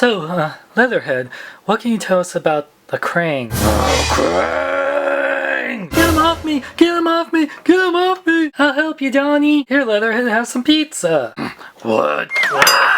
Leatherhead, what can you tell us about the Krang? Krang! Get him off me! Get him off me! Get him off me! I'll help you, Donnie. Here, Leatherhead, have some pizza. What?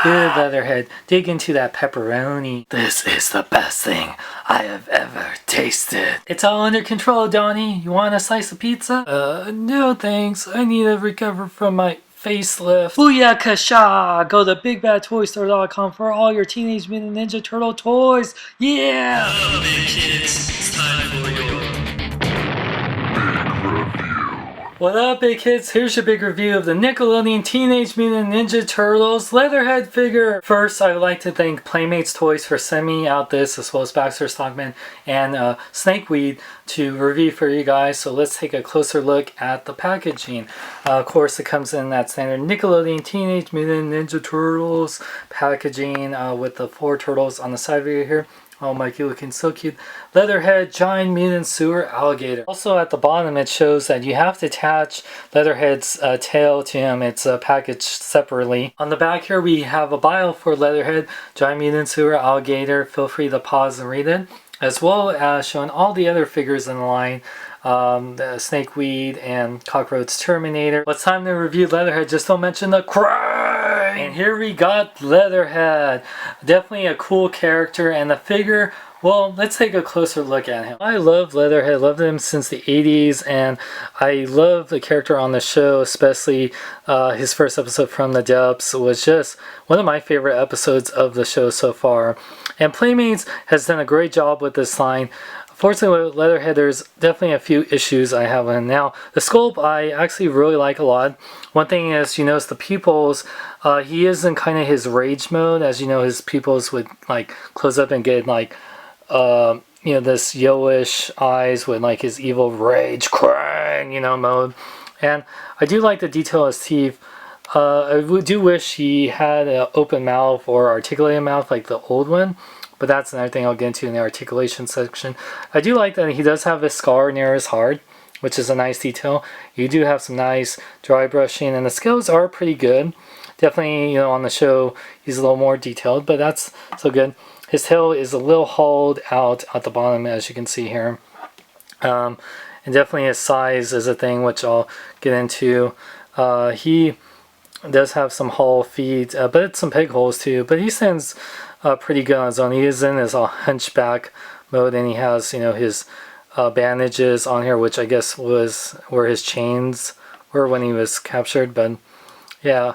Good, Leatherhead. Dig into that pepperoni. This is the best thing I have ever tasted. It's all under control, Donnie. You want a slice of pizza? No thanks. I need to recover from my facelift. Booyakasha! Go to BigBadToyStore.com for all your Teenage Mutant Ninja Turtle toys. Yeah! Hello, big kids. It's time for your big review. What up, big kids? Here's your big review of the Nickelodeon Teenage Mutant Ninja Turtles Leatherhead figure. First, I would like to thank Playmates Toys for sending me out this, as well as Baxter Stockman and Snakeweed to review for you guys. So let's take a closer look at the packaging. Of course, it comes in that standard Nickelodeon Teenage Mutant Ninja Turtles packaging with the 4 turtles on the side of it here. Oh, Mikey looking so cute. Leatherhead, giant mutant sewer alligator. Also at the bottom it shows that you have to attach Leatherhead's tail to him. It's packaged separately. On the back here we have a bio for Leatherhead, giant mutant sewer alligator. Feel free to pause and read it. As well as showing all the other figures in the line. The Snakeweed and Cockroach Terminator. Well, it's time to review Leatherhead. Just don't mention the Krang! And here we got Leatherhead. Definitely a cool character, and the figure, well, let's take a closer look at him. I love Leatherhead, loved him since the 80s, and I love the character on the show, especially his first episode, From the Depths, was just one of my favorite episodes of the show so far. And Playmates has done a great job with this line. Fortunately with Leatherhead, there's definitely a few issues I have with him. Now, the sculpt I actually really like a lot. One thing is, you notice the pupils, he is in kind of his rage mode. As you know, his pupils would like close up and get like, you know, this yellowish eyes with like his evil rage Krang, you know, mode. And I do like the detail of his teeth. I do wish he had an open mouth or articulated mouth like the old one. But that's another thing I'll get into in the articulation section. I do like that he does have a scar near his heart, which is a nice detail. You do have some nice dry brushing, and the scales are pretty good. Definitely, you know, on the show, he's a little more detailed, but that's so good. His tail is a little hauled out at the bottom, as you can see here. And definitely his size is a thing, which I'll get into. He does have some hollow feet, but it's some peg holes too. But he stands pretty good on his own. He is in his hunchback mode, and he has, you know, his bandages on here, which I guess was where his chains were when he was captured. But yeah,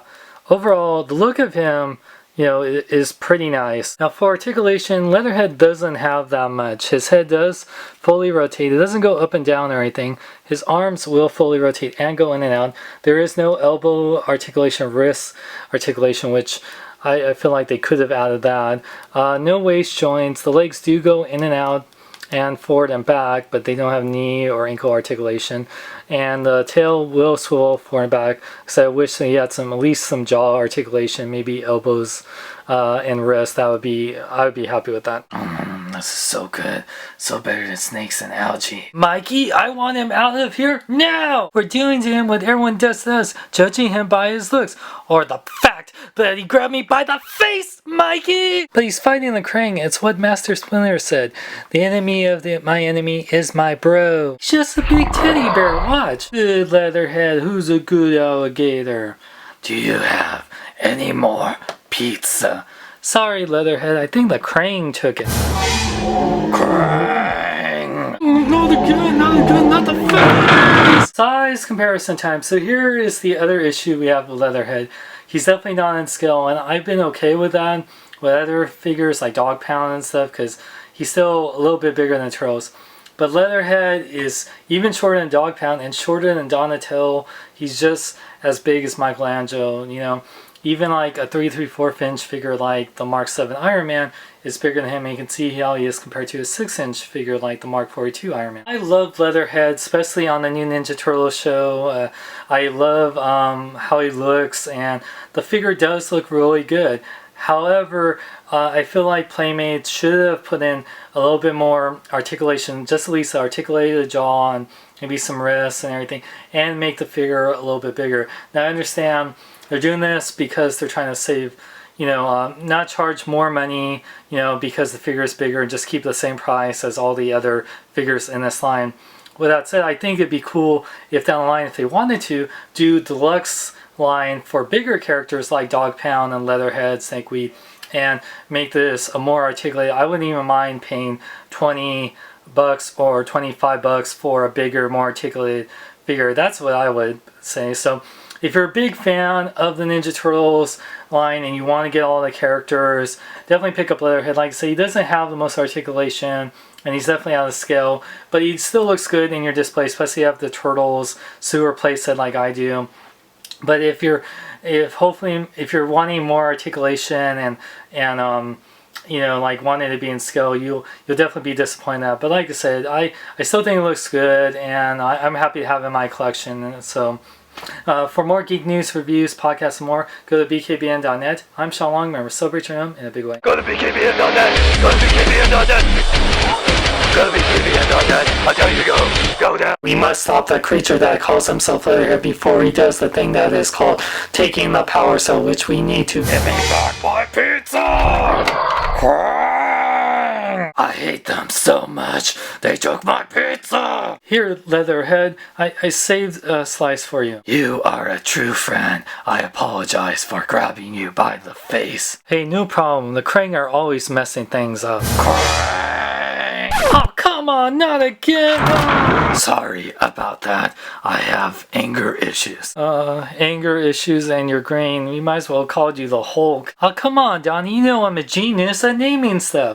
overall the look of him, you know, is pretty nice. Now for articulation, Leatherhead doesn't have that much. His head does fully rotate. It doesn't go up and down or anything. His arms will fully rotate and go in and out. There is no elbow articulation, wrist articulation, which I feel like they could have added that. No waist joints. The legs do go in and out and forward and back, but they don't have knee or ankle articulation. And the tail will swivel forward and back. So I wish that he had at least some jaw articulation, maybe elbows and wrists. I would be happy with that. This is so good. So better than snakes and algae. Mikey, I want him out of here now! We're doing to him what everyone does to us, judging him by his looks, or the fact that he grabbed me by the face, Mikey! But he's fighting the Krang. It's what Master Splinter said. The enemy of my enemy is my bro. He's just a big teddy bear. Watch. Good Leatherhead. Who's a good alligator? Do you have any more pizza? Sorry, Leatherhead. I think the Krang took it. Krang! Not again, not the face! Size comparison time. So here is the other issue we have with Leatherhead. He's definitely not in scale, and I've been okay with that with other figures like Dog Pound and stuff, because he's still a little bit bigger than Turtles. But Leatherhead is even shorter than Dog Pound and shorter than Donatello. He's just as big as Michelangelo, you know. Even like a 3/4 inch figure like the Mark 7 Iron Man is bigger than him, and you can see how he is compared to a 6-inch figure like the Mark 42 Iron Man. I love Leatherhead, especially on the new Ninja Turtles show. I love how he looks, and the figure does look really good. However, I feel like Playmates should have put in a little bit more articulation, just at least articulate the jaw and maybe some wrists and everything, and make the figure a little bit bigger. Now I understand they're doing this because they're trying to save, not charge more money, because the figure is bigger, and just keep the same price as all the other figures in this line. With that said, I think it'd be cool if down the line, if they wanted to, do deluxe line for bigger characters like Dog Pound and Leatherhead, Snakeweed, and make this a more articulated. I wouldn't even mind paying $20 or $25 for a bigger, more articulated figure. That's what I would say. So if you're a big fan of the Ninja Turtles line and you want to get all the characters, definitely pick up Leatherhead. Like I say, he doesn't have the most articulation, and he's definitely out of scale, but he still looks good in your display, especially if you have the Turtles sewer playset like I do. But if you're wanting more articulation and like wanting to be in scale, you'll definitely be disappointed at. But like I said, I still think it looks good, and I'm happy to have it in my collection. So for more geek news, reviews, podcasts, and more, go to bkbn.net. I'm Sean Long. Remember, celebrate your home in a big way. Go to bkbn.net. Go to bkbn.net. Go to bkbn.net. I tell you to go now. We must stop the creature that calls himself Leatherhead before he does the thing that is called taking the power cell, which we need to Give me back my pizza! I hate them so much. They took my pizza! Here, Leatherhead, I saved a slice for you. You are a true friend. I apologize for grabbing you by the face. Hey, no problem. The Krang are always messing things up. Oh, come on, not again! Sorry about that. I have anger issues. Anger issues and you're green. We might as well call you the Hulk. Oh, come on, Donnie. You know I'm a genius at naming stuff.